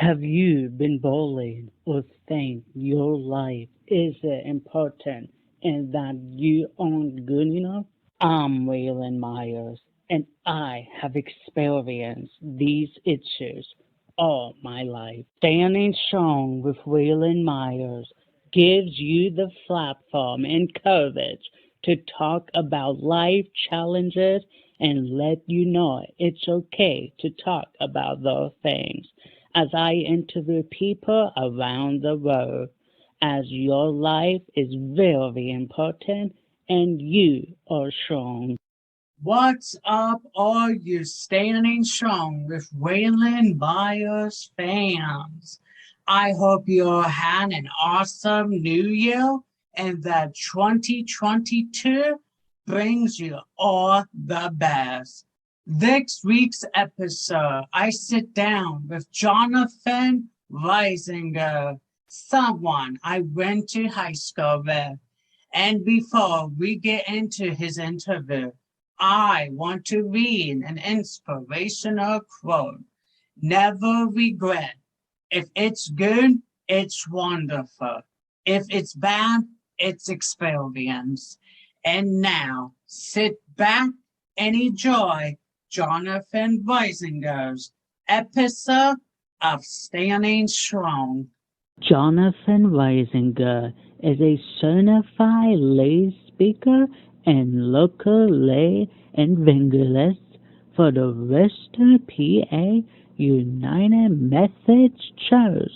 Have you been bullied or think your life isn't important and that you aren't good enough? I'm Waylon Myers, and I have experienced these issues all my life. Standing Strong with Waylon Myers gives you the platform and courage to talk about life challenges and let you know it's okay to talk about those things as I interview people around the world, as your life is very important and you are strong. What's up, all you Standing Strong with Waylon Myers fans? I hope you had an awesome new year and that 2022 brings you all the best. This week's episode, I sit down with Johnathon Reisinger, someone I went to high school with. And before we get into his interview, I want to read an inspirational quote. Never regret. If it's good, it's wonderful. If it's bad, it's experience. And now, sit back and enjoy Johnathon Reisinger's episode of Standing Strong. Johnathon Reisinger is a certified lay speaker and local lay evangelist for the Worcester, PA United Methodist Church.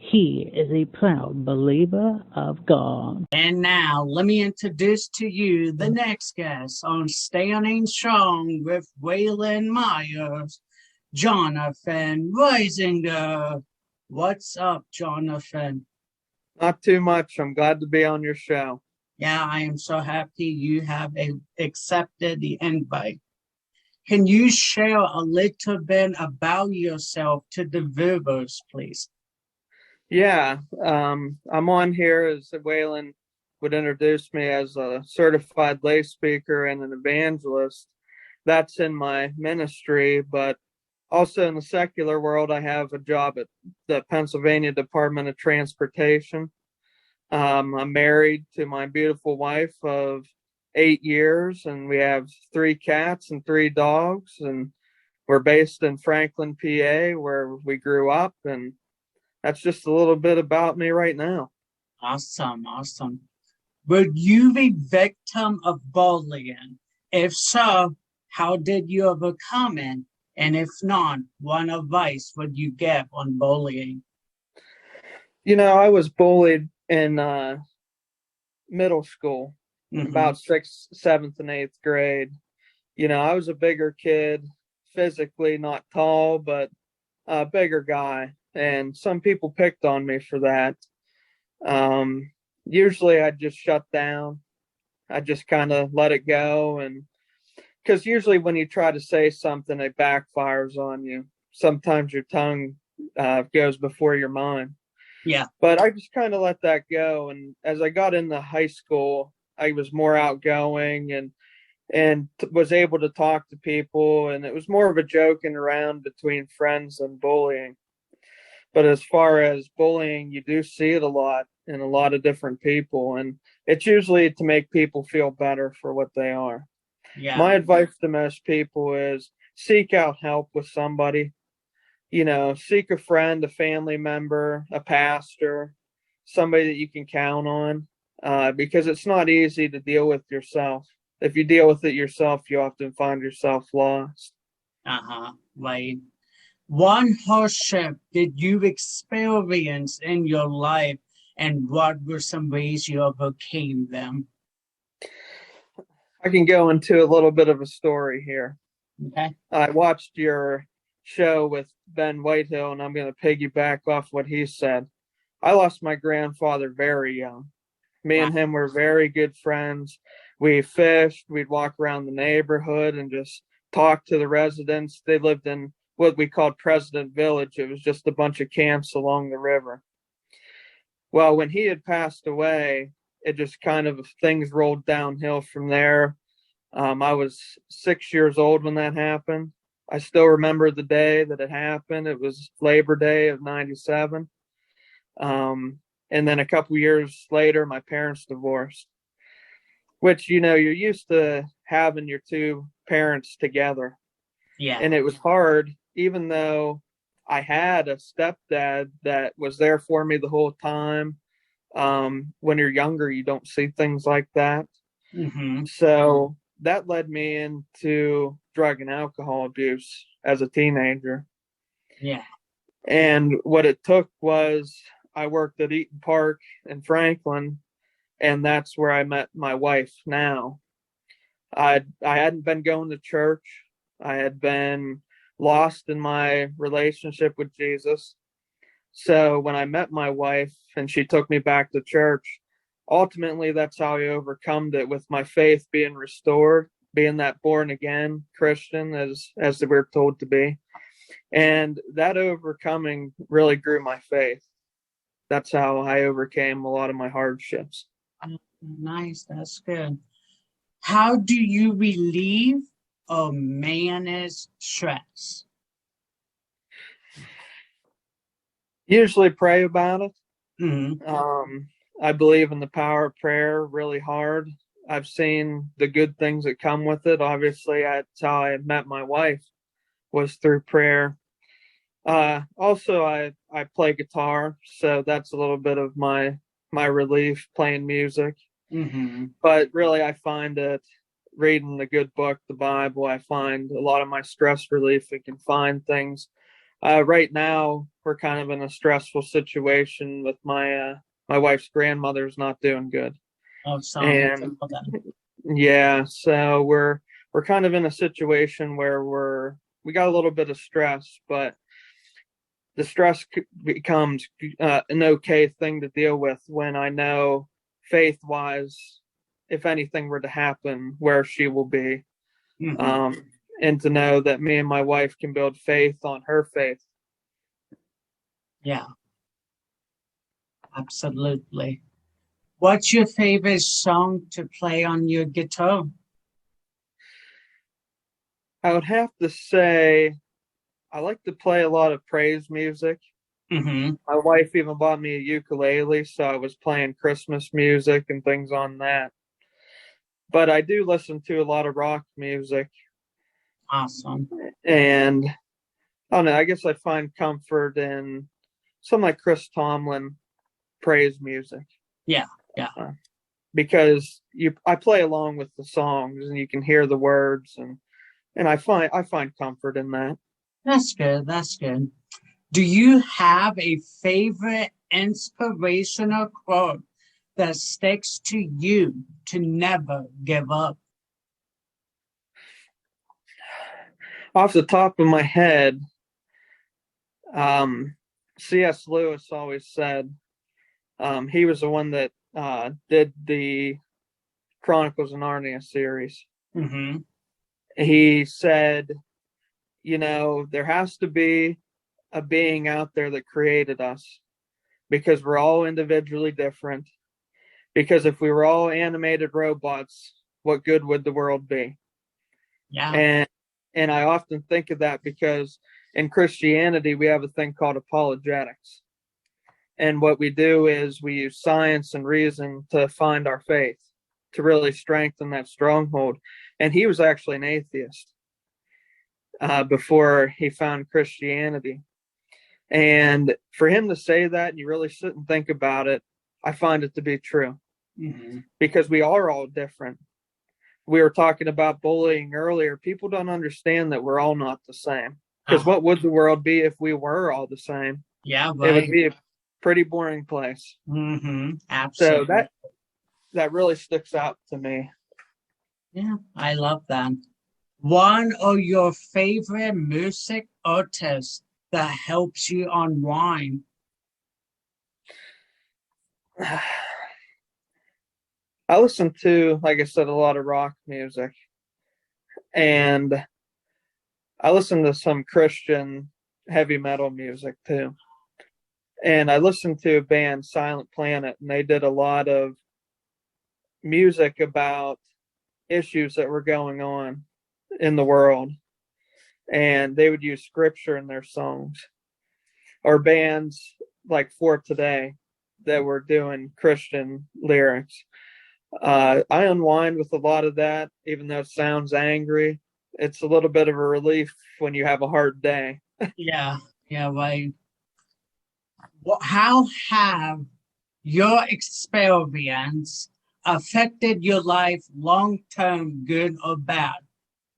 He is a proud believer of God. And now, let me introduce to you the next guest on Standing Strong with Waylon Myers, Johnathon Reisinger. What's up, Johnathon? Not too much. I'm glad to be on your show. Yeah, I am so happy you have accepted the invite. Can you share a little bit about yourself to the viewers, please? Yeah, I'm on here as Waylon would introduce me as a certified lay speaker and an evangelist. That's in my ministry, but also in the secular world, I have a job at the Pennsylvania Department of Transportation. I'm married to my beautiful wife of 8 years, and we have 3 cats and 3 dogs, and we're based in Franklin, PA, where we grew up, and that's just a little bit about me right now. Awesome. Were you a victim of bullying? If so, how did you overcome it? And if not, what advice would you give on bullying? You know, I was bullied in middle school, about 6th, 7th, and 8th grade. You know, I was a bigger kid, physically not tall, but a bigger guy. And some people picked on me for that. Usually I just shut down. I just kind of let it go. And because usually when you try to say something, it backfires on you. Sometimes your tongue goes before your mind. Yeah. But I just kind of let that go. And as I got into high school, I was more outgoing and was able to talk to people. And it was more of a joking around between friends than bullying. But as far as bullying, you do see it a lot in a lot of different people. And it's usually to make people feel better for what they are. Yeah. My advice to most people is seek out help with somebody. You know, seek a friend, a family member, a pastor, somebody that you can count on, because it's not easy to deal with yourself. If you deal with it yourself, you often find yourself lost. Right. One hardship did you experience in your life, and what were some ways you overcame them? I can go into a little bit of a story here. Okay. I watched your show with Ben Whitehill, and I'm going to piggyback off what he said. I lost my grandfather very young. Me and him were very good friends. We fished. We'd walk around the neighborhood and just talk to the residents. They lived in what we called President Village. It was just a bunch of camps along the river. Well, when he had passed away, it just kind of things rolled downhill from there. I was 6 years old when that happened. I still remember the day that it happened. It was Labor Day of '97. And then a couple years later, my parents divorced, which, you're used to having your two parents together. Yeah. And it was hard, even though I had a stepdad that was there for me the whole time. When you're younger, you don't see things like that. Mm-hmm. So that led me into drug and alcohol abuse as a teenager. Yeah. And what it took was I worked at Eaton Park in Franklin, and that's where I met my wife now. I hadn't been going to church. I had been lost in my relationship with Jesus. So when I met my wife and she took me back to church, ultimately that's how I overcome it, with my faith being restored, being that born again Christian as we're told to be. And that overcoming really grew my faith. That's how I overcame a lot of my hardships. Nice, that's good. How do you relieve a man's stress? Usually pray about it. Mm-hmm. I believe in the power of prayer really hard. I've seen the good things that come with it. Obviously, that's how I met my wife, was through prayer. Also, I play guitar, so that's a little bit of my relief, playing music. Mm-hmm. But really, I find that reading the good book, the Bible, I find a lot of my stress relief. I can find things. Right now, we're kind of in a stressful situation with my wife's grandmother's not doing good. Oh, sorry. And yeah, so we're kind of in a situation where we got a little bit of stress, but the stress becomes an okay thing to deal with when I know, faith wise, if anything were to happen, where she will be. Mm-hmm. And to know that me and my wife can build faith on her faith. Yeah, absolutely. What's your favorite song to play on your guitar? I would have to say I like to play a lot of praise music. Mm-hmm. My wife even bought me a ukulele, so I was playing Christmas music and things on that. But I do listen to a lot of rock music. Awesome. And I don't know, I guess I find comfort in some like Chris Tomlin praise music. Yeah, yeah. Because I play along with the songs and you can hear the words, and I find comfort in that. That's good. That's good. Do you have a favorite inspirational quote that sticks to you to never give up? Off the top of my head, C.S. Lewis always said, he was the one that did the Chronicles of Narnia series. Mm-hmm. He said, there has to be a being out there that created us, because we're all individually different. Because if we were all animated robots, what good would the world be? Yeah. And I often think of that because in Christianity, we have a thing called apologetics. And what we do is we use science and reason to find our faith, to really strengthen that stronghold. And he was actually an atheist before he found Christianity. And for him to say that, and you really sit and think about it, I find it to be true. Mm-hmm. Because we are all different. We were talking about bullying earlier. People don't understand that we're all not the same. Because what would the world be if we were all the same? Yeah, right. It would be a pretty boring place. Mm-hmm. Absolutely. So that really sticks out to me. Yeah, I love that. One of your favorite music artists that helps you unwind? I listen to, like I said, a lot of rock music. And I listen to some Christian heavy metal music too. And I listened to a band, Silent Planet, and they did a lot of music about issues that were going on in the world. and they would use scripture in their songs. Or bands like For Today that were doing Christian lyrics. I unwind with a lot of that, even though it sounds angry. It's a little bit of a relief when you have a hard day. Yeah, yeah, right. How have your experience affected your life long term, good or bad?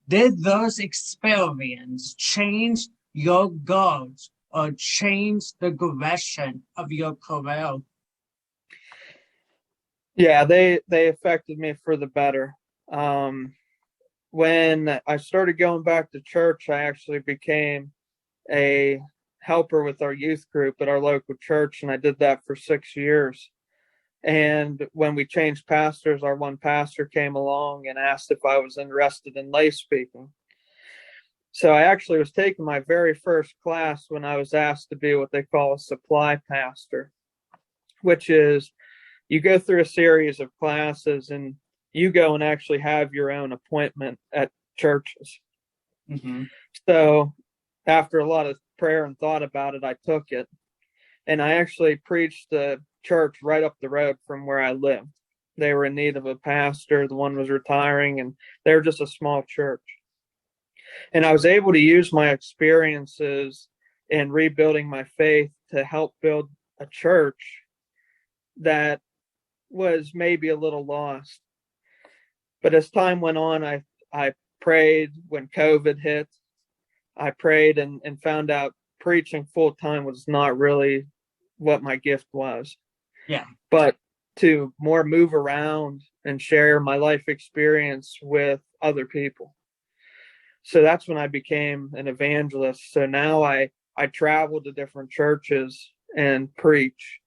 Did those experiences change your goals or change the direction of your career? Yeah, they affected me for the better. When I started going back to church, I actually became a helper with our youth group at our local church, and I did that for 6 years. And when we changed pastors, our one pastor came along and asked if I was interested in lay speaking. So I actually was taking my very first class when I was asked to be what they call a supply pastor, which is you go through a series of classes and you go and actually have your own appointment at churches. Mm-hmm. So after a lot of prayer and thought about it, I took it. And I actually preached the church right up the road from where I lived. They were in need of a pastor. The one was retiring, and they were just a small church. And I was able to use my experiences in rebuilding my faith to help build a church that was maybe a little lost. But as time went on, I prayed when COVID hit. I prayed and found out preaching full time was not really what my gift was. Yeah. But to more move around and share my life experience with other people. So that's when I became an evangelist. So now I travel to different churches and preach.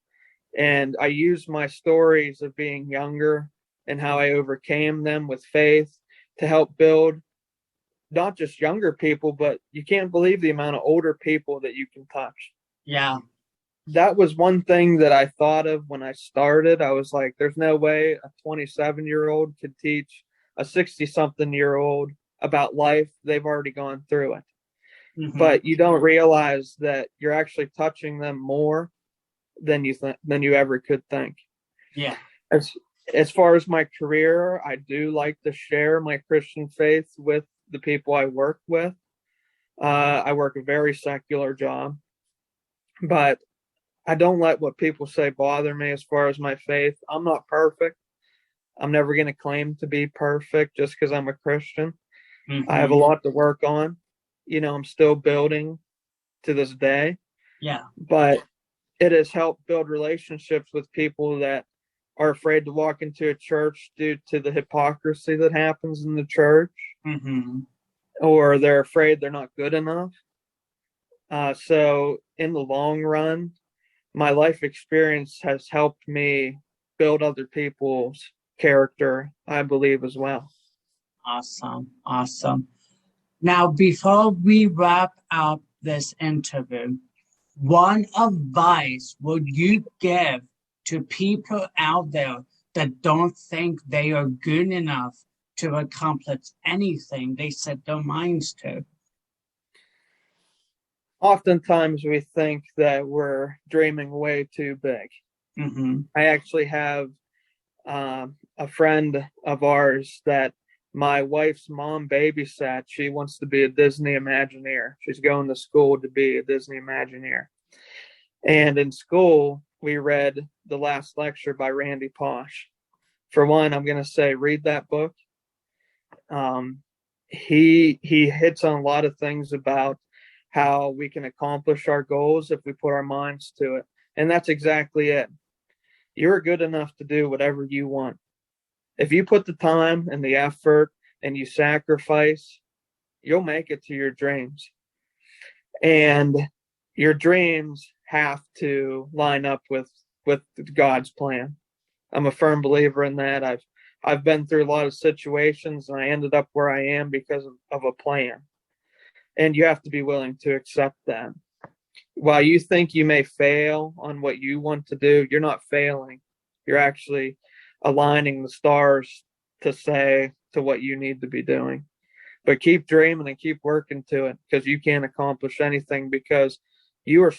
And I use my stories of being younger and how I overcame them with faith to help build not just younger people, but you can't believe the amount of older people that you can touch. Yeah. That was one thing that I thought of when I started. I was like, there's no way a 27-year-old could teach a 60-something-year-old about life. They've already gone through it. Mm-hmm. But you don't realize that you're actually touching them more than you ever could think. Yeah. As far as my career, I do like to share my Christian faith with the people I work with. I work a very secular job, but I don't let what people say bother me as far as my faith. I'm not perfect. I'm never going to claim to be perfect just because I'm a Christian. Mm-hmm. I have a lot to work on. I'm still building to this day. Yeah. But it has helped build relationships with people that are afraid to walk into a church due to the hypocrisy that happens in the church. Mm-hmm. Or they're afraid they're not good enough. So in the long run, my life experience has helped me build other people's character, I believe, as well. Awesome. Now, before we wrap up this interview, what advice would you give to people out there that don't think they are good enough to accomplish anything they set their minds to? Oftentimes we think that we're dreaming way too big. Mm-hmm. I actually have a friend of ours that my wife's mom babysat. She wants to be a Disney Imagineer. She's going to school to be a Disney Imagineer. And in school, we read The Last Lecture by Randy Pausch. For one, I'm going to say read that book. He hits on a lot of things about how we can accomplish our goals if we put our minds to it. And that's exactly it. You're good enough to do whatever you want. If you put the time and the effort and you sacrifice, you'll make it to your dreams. And your dreams have to line up with God's plan. I'm a firm believer in that. I've been through a lot of situations and I ended up where I am because of a plan. And you have to be willing to accept that. While you think you may fail on what you want to do, you're not failing. You're actually aligning the stars to say to what you need to be doing. but keep dreaming and keep working to it, because you can't accomplish anything, because you are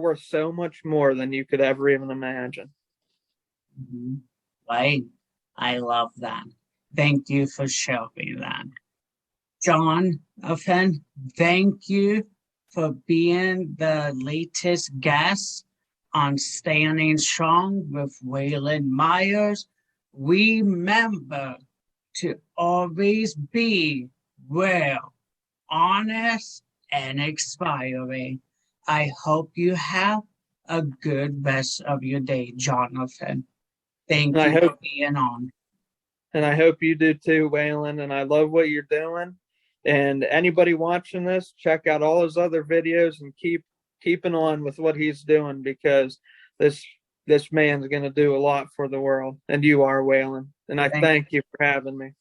worth so much more than you could ever even imagine. Mm-hmm. Right. I love that. Thank you for showing that. Johnathon, thank you for being the latest guest on Standing Strong with Waylon Myers. Remember to always be real, honest, and inspiring. I hope you have a good rest of your day, Johnathon. Thank you for being on. And I hope you do too, Waylon. And I love what you're doing. And anybody watching this, check out all his other videos and keeping on with what he's doing, because this man's going to do a lot for the world. And you are, Waylon. And I thank you for having me.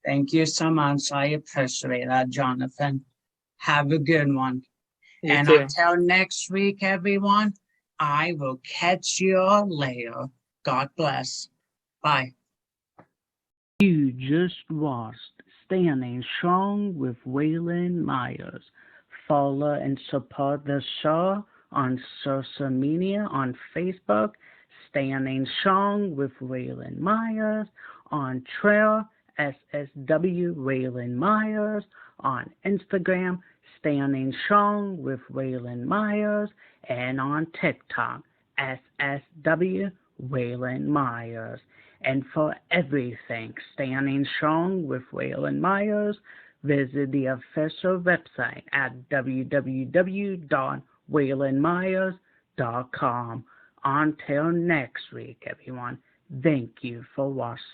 Thank you so much. I appreciate that, Johnathon. Have a good one. You too. Until next week, everyone, I will catch you all later. God bless. Bye. You just watched Standing Strong with Waylon Myers. Follow and support the show on social media on Facebook, Standing Strong with Waylon Myers, on Twitter, SSW Waylon Myers, on Instagram, Standing Strong with Waylon Myers, and on TikTok, SSW Waylon Myers. And for everything Standing Strong with Waylon Myers, visit the official website at www.waylonmyers.com. Until next week, everyone, thank you for watching.